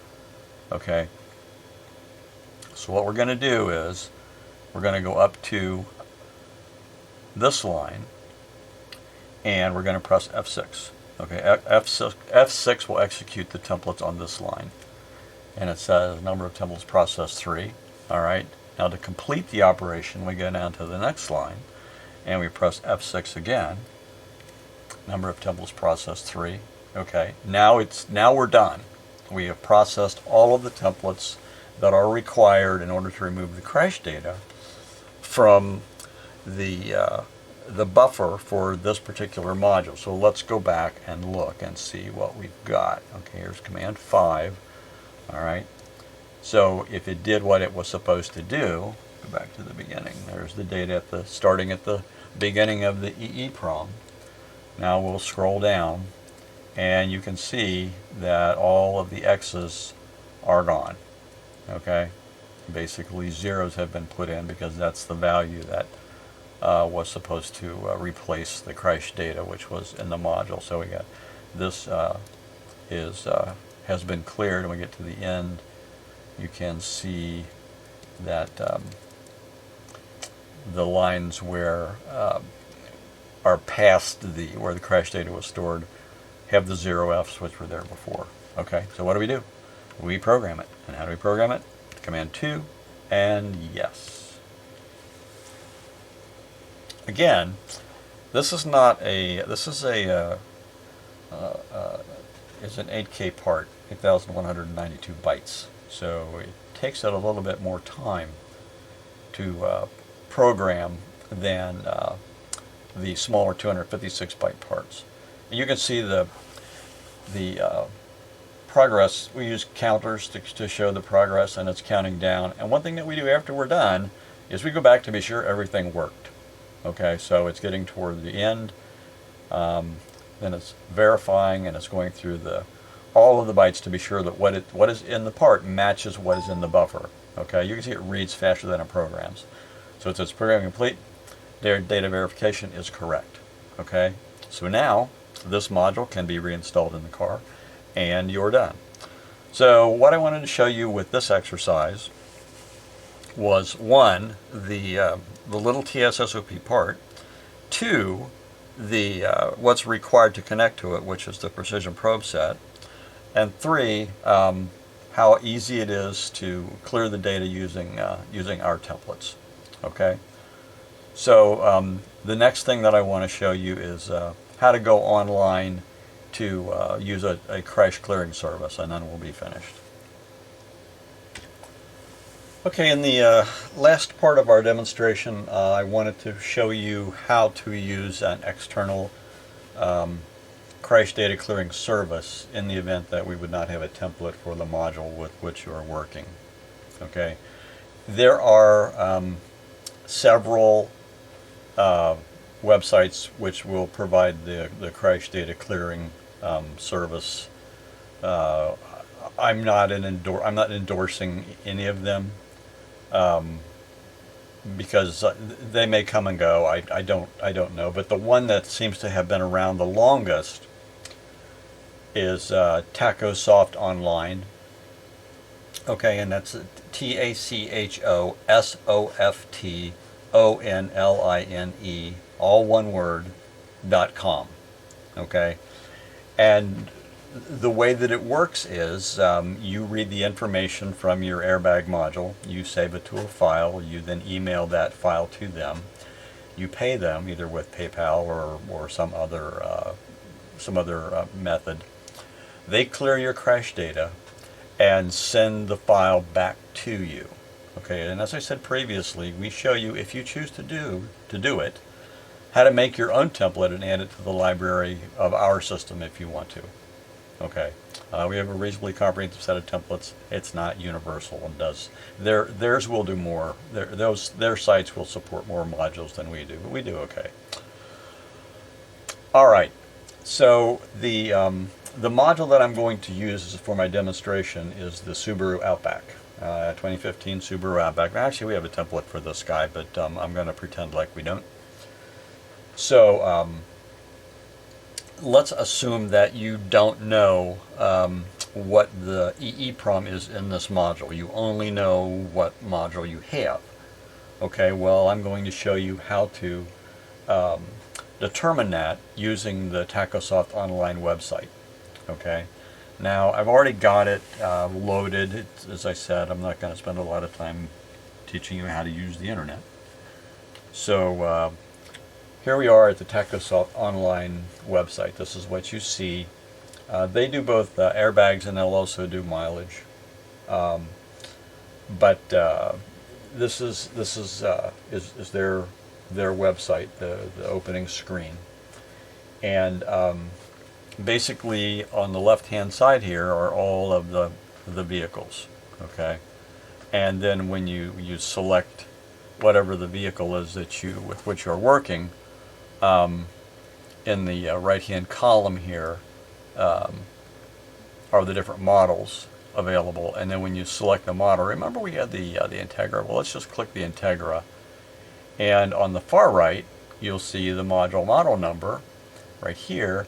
Okay. So what we're going to do is we're going to go up to this line and we're going to press F6. Okay, F6 will execute the templates on this line. And it says number of templates processed 3. Alright, now to complete the operation, we go down to the next line and we press F6 again. Number of templates processed 3. Okay, now we're done. We have processed all of the templates that are required in order to remove the crash data from the buffer for this particular module. So let's go back and look and see what we've got. Okay, here's command 5. Alright, so if it did what it was supposed to do, go back to the beginning. There's the data starting at the beginning of the eeprom. Now we'll scroll down and you can see that all of the X's are gone. Okay, basically zeros have been put in because that's the value that was supposed to replace the crash data which was in the module. So we got this has been cleared, and we get to the end. You can see that the lines where are past where the crash data was stored have the 0Fs which were there before. Okay, so what do? We program it. And how do we program it? Command 2 and yes. Again, this is not a, this is a is an 8K part, 8,192 bytes. So it takes it a little bit more time to program than the smaller 256 byte parts. And you can see the progress. We use counters to show the progress, and it's counting down. And one thing that we do after we're done is we go back to be sure everything worked. Okay, so it's getting toward the end. Then it's verifying, and it's going through all of the bytes to be sure that what is in the part matches what is in the buffer. Okay, you can see it reads faster than it programs. So it says program complete. Their data verification is correct. Okay, so now this module can be reinstalled in the car, and you're done. So what I wanted to show you with this exercise was, one, the little TSSOP part, 2, what's required to connect to it, which is the precision probe set, and 3, how easy it is to clear the data using our templates. Okay, so the next thing that I want to show you is how to go online to use a crash clearing service, and then we'll be finished. Okay, in the last part of our demonstration, I wanted to show you how to use an external crash data clearing service in the event that we would not have a template for the module with which you are working. Okay, there are several websites which will provide the crash data clearing service. I'm not endorsing any of them. Because they may come and go. I don't know. But the one that seems to have been around the longest is TSSOP Online. Okay, and that's TACHOSOFTONLINE, all one word, .com. Okay, and the way that it works is you read the information from your Airbag module, you save it to a file, you then email that file to them, you pay them either with PayPal or some other method. They clear your crash data and send the file back to you. Okay, and as I said previously, we show you, if you choose to do it, how to make your own template and add it to the library of our system if you want to. Okay, we have a reasonably comprehensive set of templates. It's not universal and does theirs will do more. Their sites will support more modules than we do, but we do okay. All right, so the module that I'm going to use for my demonstration is the Subaru Outback, 2015 Subaru Outback. Actually, we have a template for this guy, but I'm going to pretend like we don't. So let's assume that you don't know what the eeprom is in this module. You only know what module you have. Okay, well, I'm going to show you how to determine that using the TSSOP Online website. Okay, now I've already got it loaded. As I said, I'm not going to spend a lot of time teaching you how to use the internet. So here we are at the TSSOP Online website. This is what you see. They do both airbags and they'll also do mileage. But this is their website, the opening screen. And basically on the left-hand side here are all of the vehicles. Okay, and then when you select whatever the vehicle is with which you're working, in the right-hand column here are the different models available, and then when you select the model, remember we had the Integra. Well, let's just click the Integra, and on the far right you'll see the model number right here,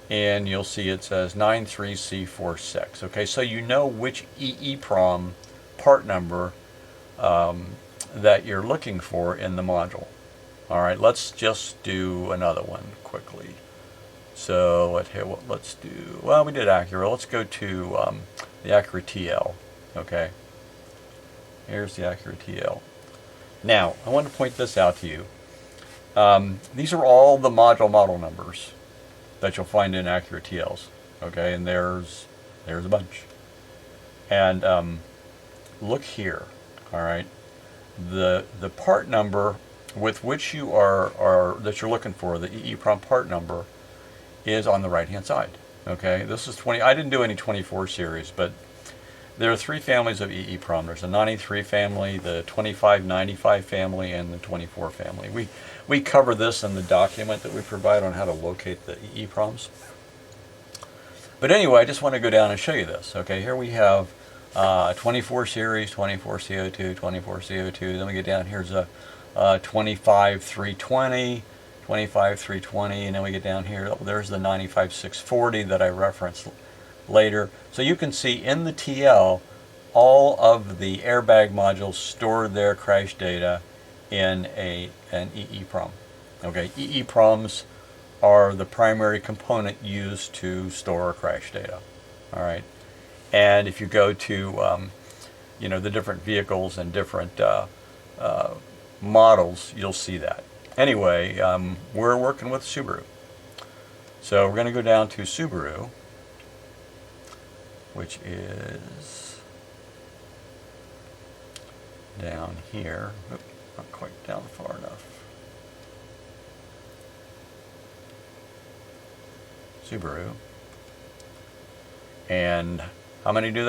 and you'll see it says 93C46. Okay, so you know which eeprom part number that you're looking for in the module. All right, let's just do another one quickly. So let's do, well, we did Acura. Let's go to the Acura TL. Okay, here's the Acura TL. Now, I want to point this out to you. These are all the model numbers that you'll find in Acura TLs. Okay, and there's a bunch. And look here. All right, the part number with which you that you're looking for, the eeprom part number, is on the right hand side. Okay, this is 20. I didn't do any 24 series, but there are 3 families of eeprom. There's the 93 family, the 2595 family, and the 24 family. We cover this in the document that we provide on how to locate the eeproms. But anyway, I just want to go down and show you this. Okay, here we have 24 series, 24 CO2, 24 CO2. Then we get down, here's a 25320, 25320, and then we get down here, there's the 95640 that I referenced later. So you can see in the TL all of the airbag modules store their crash data in an eeprom. Okay, eeproms are the primary component used to store crash data. All right, and if you go to you know, the different vehicles and different models, you'll see that. Anyway, we're working with Subaru, so we're going to go down to Subaru, which is down here. Oop, not quite down far enough. Subaru. And how many do?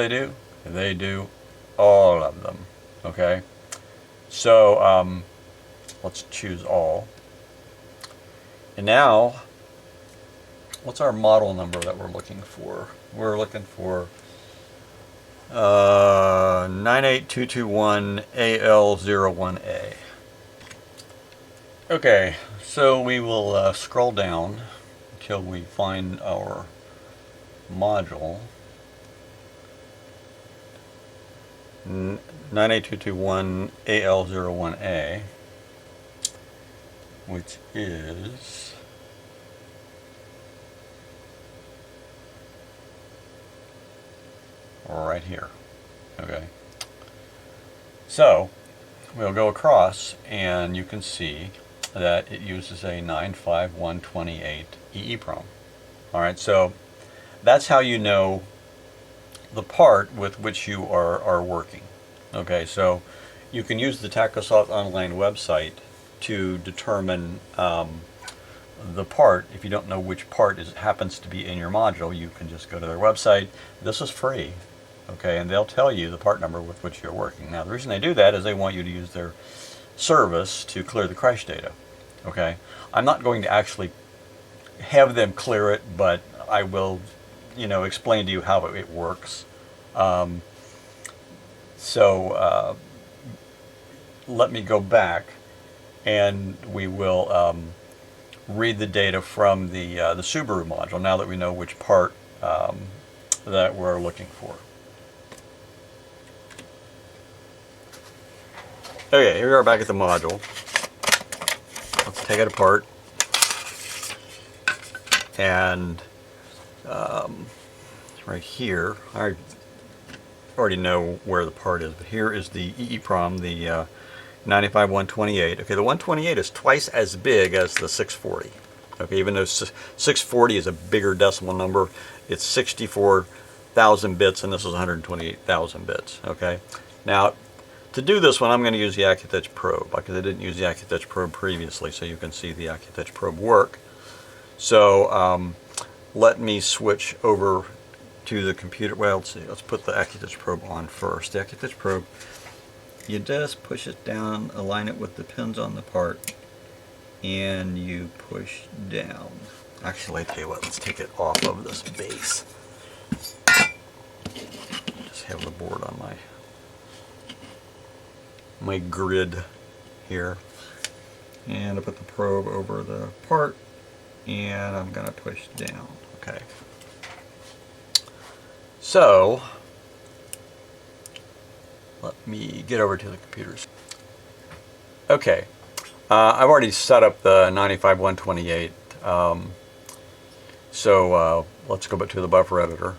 They do all of them. Okay, so let's choose all. And now, what's our model number that we're looking for? We're looking for 98221AL01A. Okay, so we will scroll down until we find our module. 98221AL01A, which is right here. Okay, so we'll go across and you can see that it uses a 95128 eeprom. All right, so that's how you know the part with which you are working. Okay, so you can use the TSSOP online website to determine the part. If you don't know which part happens to be in your module, you can just go to their website. This is free, okay, and they'll tell you the part number with which you're working. Now, the reason they do that is they want you to use their service to clear the crash data. Okay, I'm not going to actually have them clear it, but I will, you know, explain to you how it works. Let me go back, and we will read the data from the Subaru module now that we know which part that we're looking for. Okay, here we are back at the module. Let's take it apart. And right here, I already know where the part is, but here is the eeprom, the 95128. Okay, the 128 is twice as big as the 640. Okay, even though 640 is a bigger decimal number, it's 64,000 bits, and this is 128,000 bits. Okay, now to do this one, I'm going to use the Accutouch probe because I didn't use the Accutouch probe previously, so you can see the Accutouch probe work. So let me switch over to the computer. Well, let's see. Let's put the Accutouch probe on first. The Accutouch probe, you just push it down, align it with the pins on the part, and you push down. Actually, I tell you what, let's take it off of this base. Just have the board on my grid here. And I put the probe over the part, and I'm going to push down. Okay. So, let me get over to the computers. Okay, I've already set up the 95128. So let's go back to the buffer editor,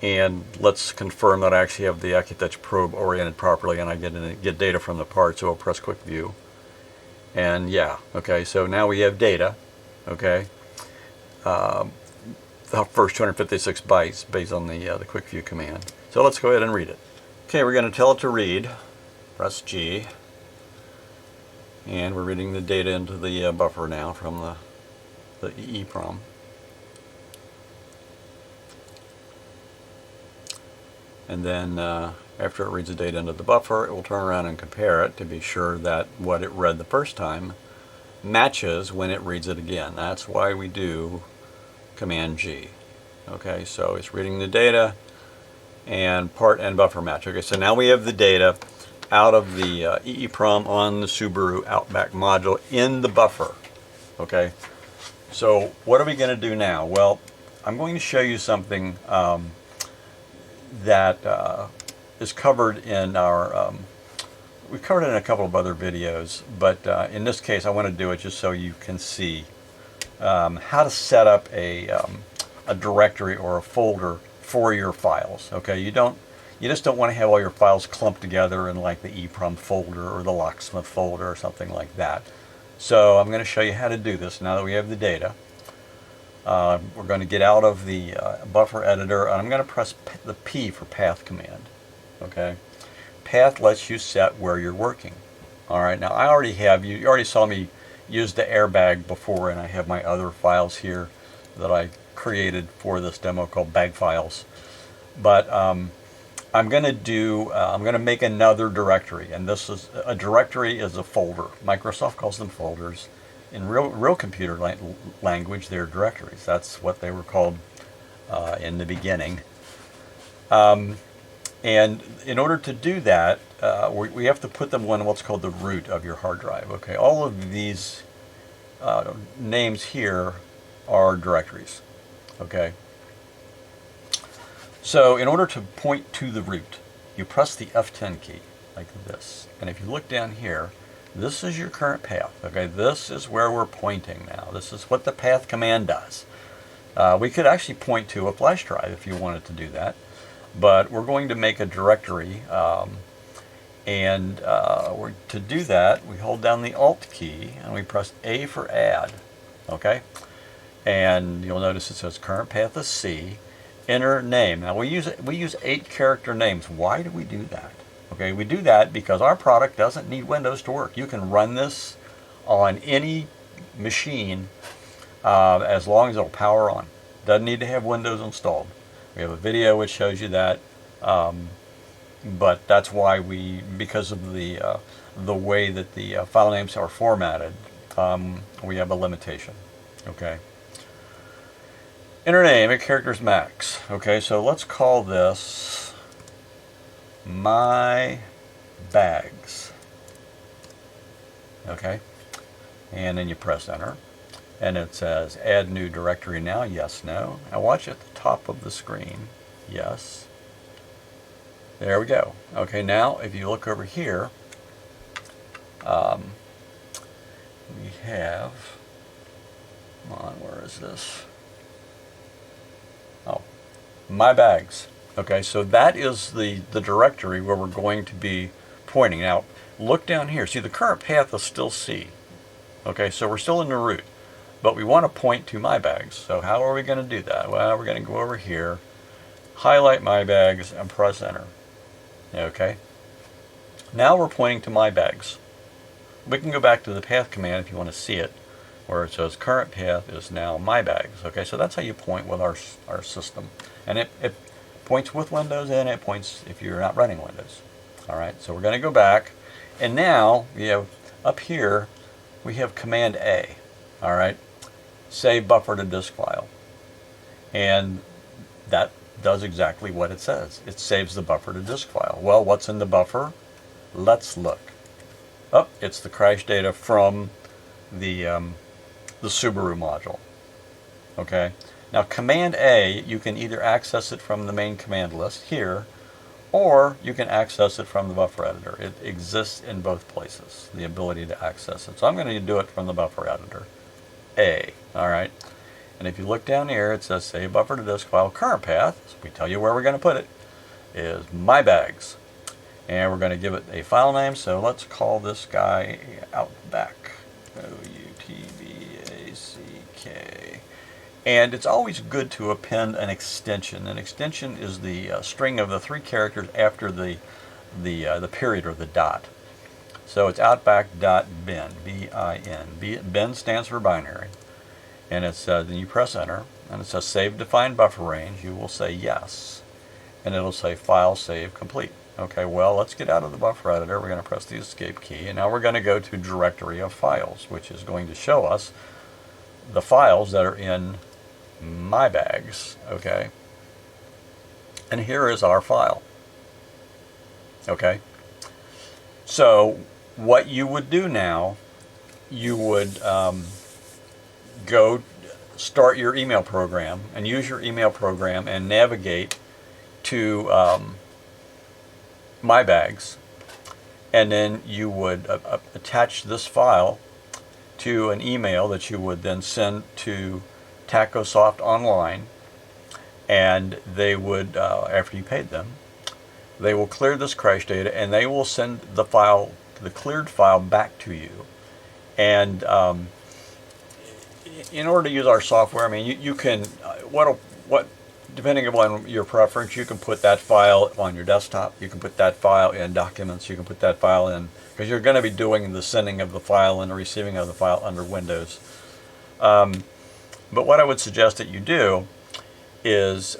and let's confirm that I actually have the Accutouch probe oriented properly, and I get data from the part. So I'll press Quick View, and yeah, okay. So now we have data. Okay, the first 256 bytes based on the Quick View command. So let's go ahead and read it. Okay, we're going to tell it to read. Press G, and we're reading the data into the buffer now from the EEPROM. And then after it reads the data into the buffer, it will turn around and compare it to be sure that what it read the first time matches when it reads it again. That's why we do Command G. Okay, so it's reading the data and part and buffer match. Okay, so now we have the data out of the EEPROM on the Subaru Outback module in the buffer. Okay, so what are we going to do now? Well, I'm going to show you something that is covered in our we've covered it in a couple of other videos, but in this case I want to do it just so you can see how to set up a directory or a folder for your files. Okay, you just don't want to have all your files clumped together in like the eeprom folder or the locksmith folder or something like that. So I'm going to show you how to do this now that we have the data. We're going to get out of the buffer editor, and I'm going to press the P for path command. Okay, path lets you set where you're working. All right, now I already have, you already saw me use the Airbag before, and I have my other files here that I created for this demo called bag files. But I'm going to make another directory, and this is a directory is a folder. Microsoft calls them folders. In real computer language, they're directories. That's what they were called in the beginning. And in order to do that, we have to put them on what's called the root of your hard drive. Okay, all of these names here are directories. Okay. So in order to point to the root, you press the F10 key like this. And if you look down here, this is your current path. Okay, this is where we're pointing now. This is what the path command does. We could actually point to a flash drive if you wanted to do that. But we're going to make a directory, to do that, we hold down the Alt key and we press A for add. Okay, and you'll notice it says current path is C. Enter name. Now we use 8-character names. Why do we do that? Okay, we do that because our product doesn't need Windows to work. You can run this on any machine as long as it'll power on. Doesn't need to have Windows installed. We have a video which shows you that, but that's why because of the way that the file names are formatted, we have a limitation. Okay. Enter name, 8 characters max. Okay, so let's call this My Bags. Okay, and then you press enter, and it says add new directory now. Yes, no. Now watch at the top of the screen. Yes. There we go. Okay, now if you look over here, we have, come on, where is this? Oh, My Bags. Okay, so that is the directory where we're going to be pointing. Now, look down here. See, the current path is still C. Okay, so we're still in the root, but we want to point to My Bags. So how are we going to do that? Well, we're going to go over here, highlight My Bags, and press enter. Okay, now we're pointing to My Bags. We can go back to the path command if you want to see it, where it says current path is now My Bags. Okay, so that's how you point with our system. And it points with Windows, and it points if you're not running Windows. All right, so we're going to go back, and now we have up here, we have Command A. All right, save buffer to disk file. And that does exactly what it says. It saves the buffer to disk file. Well, what's in the buffer? Let's look. Oh, it's the crash data from the Subaru module. Okay. Now Command A, you can either access it from the main command list here, or you can access it from the buffer editor. It exists in both places, the ability to access it. So I'm going to do it from the buffer editor. A. All right. And if you look down here, it says save buffer to disk file. Current path, so we tell you where we're going to put it, is My Bags. And we're going to give it a file name, so let's call this guy Outback. O-U-T-B-A-C-K. And it's always good to append an extension. An extension is the string of the 3 characters after the period or the dot. So it's outback.bin, B-I-N. Bin stands for binary. And it says, then you press enter, and it says save defined buffer range. You will say yes, and it'll say file save complete. Okay, well, let's get out of the buffer editor. We're going to press the escape key, and now we're going to go to directory of files, which is going to show us the files that are in My Bags. Okay, and here is our file. Okay, so what you would do now, you would go start your email program and use your email program and navigate to My Bags, and then you would attach this file to an email that you would then send to TSSOP online, and they would, after you paid them, they will clear this crash data and they will send the file, the cleared file, back to you. And in order to use our software, I mean, you can, depending upon your preference, you can put that file on your desktop, you can put that file in Documents, you can put that file in, because you're going to be doing the sending of the file and the receiving of the file under Windows. But what I would suggest that you do is,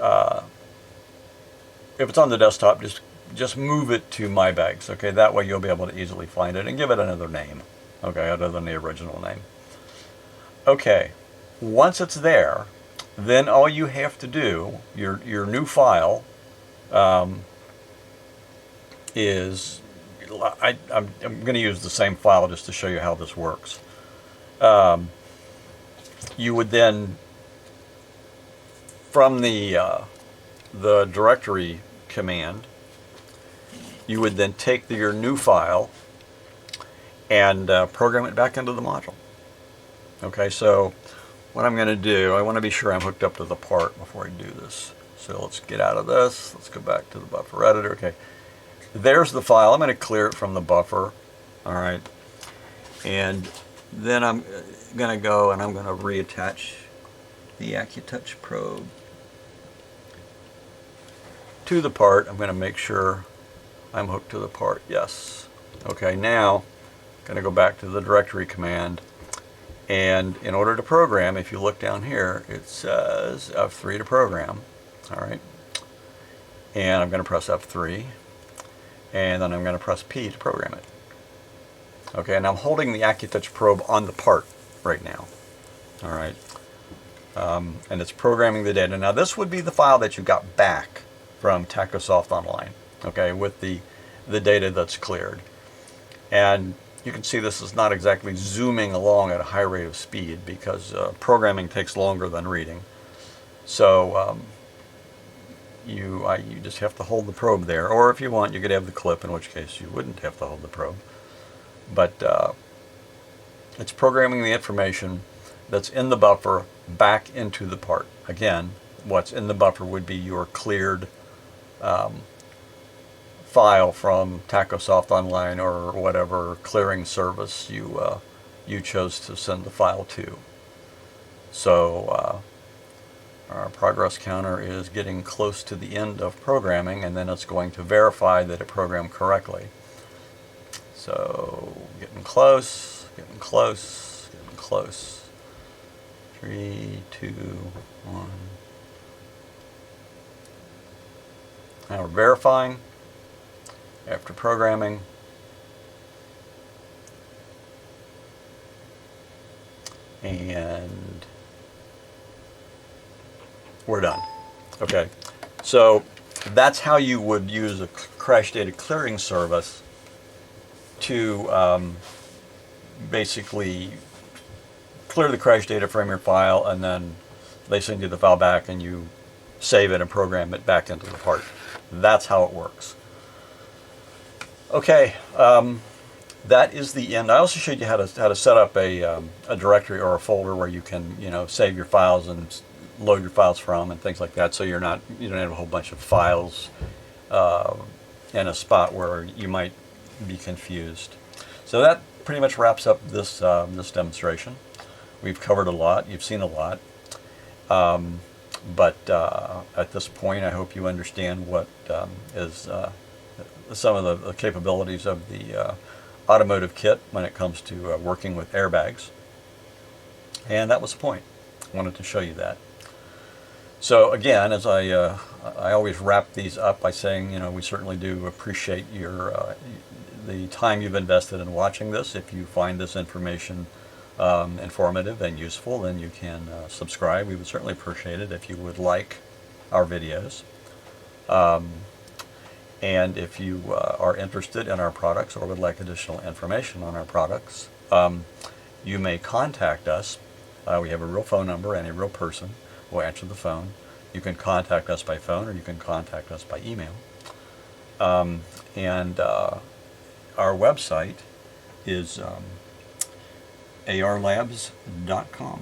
if it's on the desktop, just move it to My Bags, okay? That way you'll be able to easily find it and give it another name, okay, other than the original name. Okay, once it's there, then all you have to do, your new file, is, I'm going to use the same file just to show you how this works. You would then, from the directory command, you would then take your new file and program it back into the module. Okay, so what I'm going to do, I want to be sure I'm hooked up to the part before I do this. So let's get out of this. Let's go back to the buffer editor. Okay, there's the file. I'm going to clear it from the buffer. All right, and then I'm going to go and I'm going to reattach the AccuTouch probe to the part. I'm going to make sure I'm hooked to the part. Yes. Okay, now I'm going to go back to the directory command, and in order to program, if you look down here, it says F3 to program. All right, and I'm going to press F3, and then I'm going to press P to program it. Okay, and I'm holding the AccuTouch probe on the part right now. All right, and it's programming the data. Now this would be the file that you got back from TSSOP Online, okay, with the data that's cleared. And you can see this is not exactly zooming along at a high rate of speed because programming takes longer than reading. So you just have to hold the probe there, or if you want, you could have the clip, in which case you wouldn't have to hold the probe. But it's programming the information that's in the buffer back into the part. Again, what's in the buffer would be your cleared file from TSSOP Online or whatever clearing service you chose to send the file to. So our progress counter is getting close to the end of programming, and then it's going to verify that it programmed correctly. So getting close, getting close, getting close. 3, 2, 1. Now we're verifying after programming. And we're done. Okay, so that's how you would use a crash data clearing service to basically clear the crash data from your file, and then they send you the file back and you save it and program it back into the part. That's how it works. Okay, that is the end. I also showed you how to set up a directory or a folder where you can save your files and load your files from and things like that. So you don't have a whole bunch of files in a spot where you might be confused. So that pretty much wraps up this this demonstration. We've covered a lot. You've seen a lot. But at this point, I hope you understand what is some of the capabilities of the automotive kit when it comes to working with airbags. And that was the point. I wanted to show you that. So again, as I always wrap these up by saying, we certainly do appreciate the time you've invested in watching this. If you find this information informative and useful, then you can subscribe. We would certainly appreciate it if you would like our videos. And if you are interested in our products or would like additional information on our products, you may contact us. We have a real phone number and a real person will answer the phone. You can contact us by phone or you can contact us by email. And our website is arlabs.com.